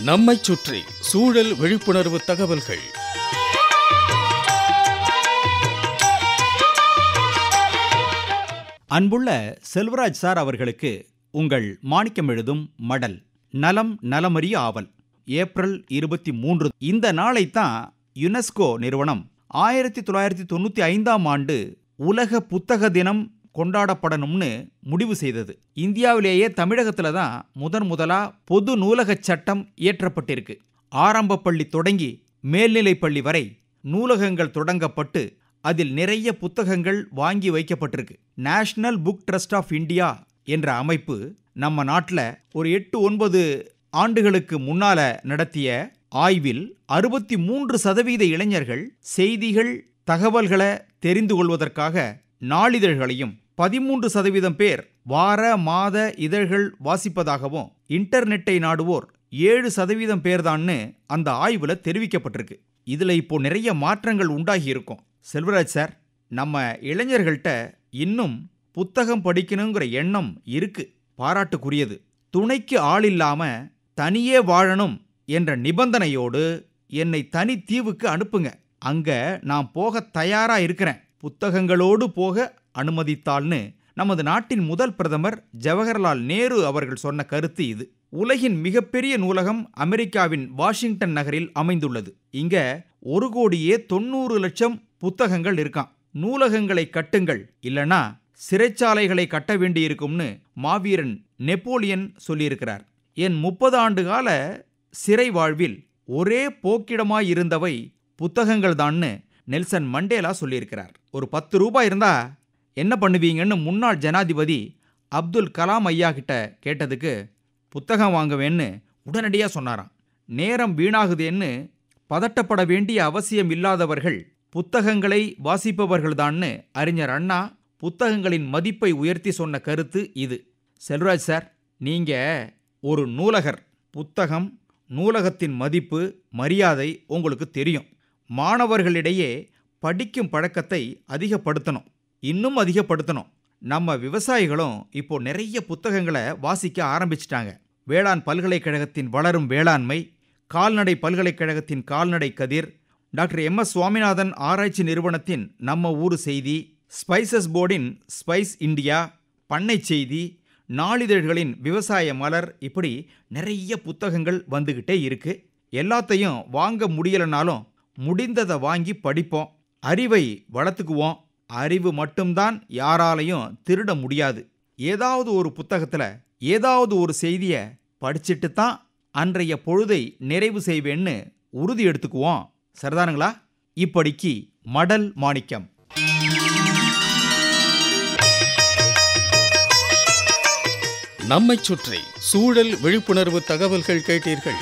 நம்மைச் சுற்றி சூழல் விழிப்புணர்வு தகவல்கள். அன்புள்ள செல்வராஜ் சார் அவர்களுக்கு உங்கள் மாணிக்கம் எழுதும் மடல். நலம் நலமறிய ஆவல். ஏப்ரல் 23 இந்த நாளைத்தான் யுனெஸ்கோ நிறுவனம் 1995ஆம் ஆண்டு உலக புத்தக தினம் கொண்டாடப்படணும்னு முடிவு செய்தது. இந்தியாவிலேயே தமிழகத்துல தான் முதலா பொது நூலகச் சட்டம் இயற்றப்பட்டிருக்கு. ஆரம்ப பள்ளி தொடங்கி மேல்நிலைப் பள்ளி வரை நூலகங்கள் தொடங்கப்பட்டு அதில் நிறைய புத்தகங்கள் வாங்கி வைக்கப்பட்டிருக்கு. National Book Trust of India என்ற அமைப்பு நம்ம நாட்டில் ஒரு 8-9 ஆண்டுகளுக்கு முன்னால நடத்திய ஆய்வில் 63% இளைஞர்கள் செய்திகள் தகவல்களை தெரிந்து கொள்வதற்காக நாளிதழ்களையும் 13% பேர் வார மாத இதழ்கள் வாசிப்பதாகவும் இன்டர்நெட்டை நாடுவோர் 7% பேர்தான்னு அந்த ஆய்வுல தெரிவிக்கப்பட்டிருக்கு. இதுல இப்போ நிறைய மாற்றங்கள் உண்டாகி இருக்கும். செல்வராஜ் சார், நம்ம இளைஞர்கள்ட்ட இன்னும் புத்தகம் படிக்கணுங்கிற எண்ணம் இருக்கு, பாராட்டுக்குரியது. துணைக்கு ஆள் இல்லாம தனியே வாழணும் என்ற நிபந்தனையோடு என்னை தனி தீவுக்கு அனுப்புங்க, அங்க நான் போக தயாரா இருக்கிறேன், புத்தகங்களோடு போக அனுமதித்தால்னு நமது நாட்டின் முதல் பிரதமர் ஜவஹர்லால் நேரு அவர்கள் சொன்ன கருத்து இது. உலகின் மிகப்பெரிய நூலகம் அமெரிக்காவின் வாஷிங்டன் நகரில் அமைந்துள்ளது. இங்க 1,90,00,000 புத்தகங்கள் இருக்காம். நூலகங்களை கட்டுங்கள், இல்லனா சிறைச்சாலைகளை கட்ட வேண்டியிருக்கும்னு மாவீரன் நெப்போலியன் சொல்லியிருக்கிறார். என் 30 ஆண்டு கால சிறை வாழ்வில் ஒரே போக்கிடமாயிருந்தவை புத்தகங்கள் தான்னு நெல்சன் மண்டேலா சொல்லியிருக்கிறார். ஒரு 10 ரூபாய் இருந்தா என்ன பண்ணுவீங்கன்னு முன்னாள் ஜனாதிபதி அப்துல் கலாம் ஐயா கிட்ட கேட்டதுக்கு புத்தகம் வாங்குவேன்னு உடனடியாக சொன்னாராம். நேரம் வீணாகுதேன்னு பதட்டப்பட வேண்டிய அவசியம் இல்லாதவர்கள் புத்தகங்களை வாசிப்பவர்கள்தான்னு அறிஞர் அண்ணா புத்தகங்களின் மதிப்பை உயர்த்தி சொன்ன கருத்து இது. செல்வராஜ் சார், நீங்க ஒரு நூலகர். புத்தகம், நூலகத்தின் மதிப்பு, மரியாதை உங்களுக்கு தெரியும். மாணவர்களிடையே படிக்கும் பழக்கத்தை அதிகப்படுத்தணும், இன்னும் அதிகப்படுத்தணும். நம்ம விவசாயிகளும் இப்போ நிறைய புத்தகங்களை வாசிக்க ஆரம்பிச்சிட்டாங்க. வேளாண் பல்கலைக்கழகத்தின் வளரும் வேளாண்மை, கால்நடை பல்கலைக்கழகத்தின் கால்நடை கதிர், டாக்டர் MS சுவாமிநாதன் ஆராய்ச்சி நிறுவனத்தின் நம்ம ஊரு செய்தி, ஸ்பைசஸ் போர்டின் ஸ்பைஸ் இந்தியா, பண்ணை செய்தி, நாளிதழ்களின் விவசாய மலர், இப்படி நிறைய புத்தகங்கள் வந்துகிட்டே இருக்கு. எல்லாத்தையும் வாங்க முடியலனாலும் முடிந்ததை வாங்கி படிப்போம், அறிவை வளர்த்துக்குவோம். அறிவு மட்டும்தான் யாராலையும் திருட முடியாது. ஏதாவது ஒரு புத்தகத்துல ஏதாவது ஒரு செய்தியை படிச்சுட்டு தான் அன்றைய பொழுதை நிறைவு செய்வேன்னு உறுதி எடுத்துக்குவோம். சரிதானுங்களா? இப்படிக்கு மடல் மாணிக்கம். நம்மைச் சுற்றி சூழல் விழிப்புணர்வு தகவல்கள் கேட்டீர்கள்.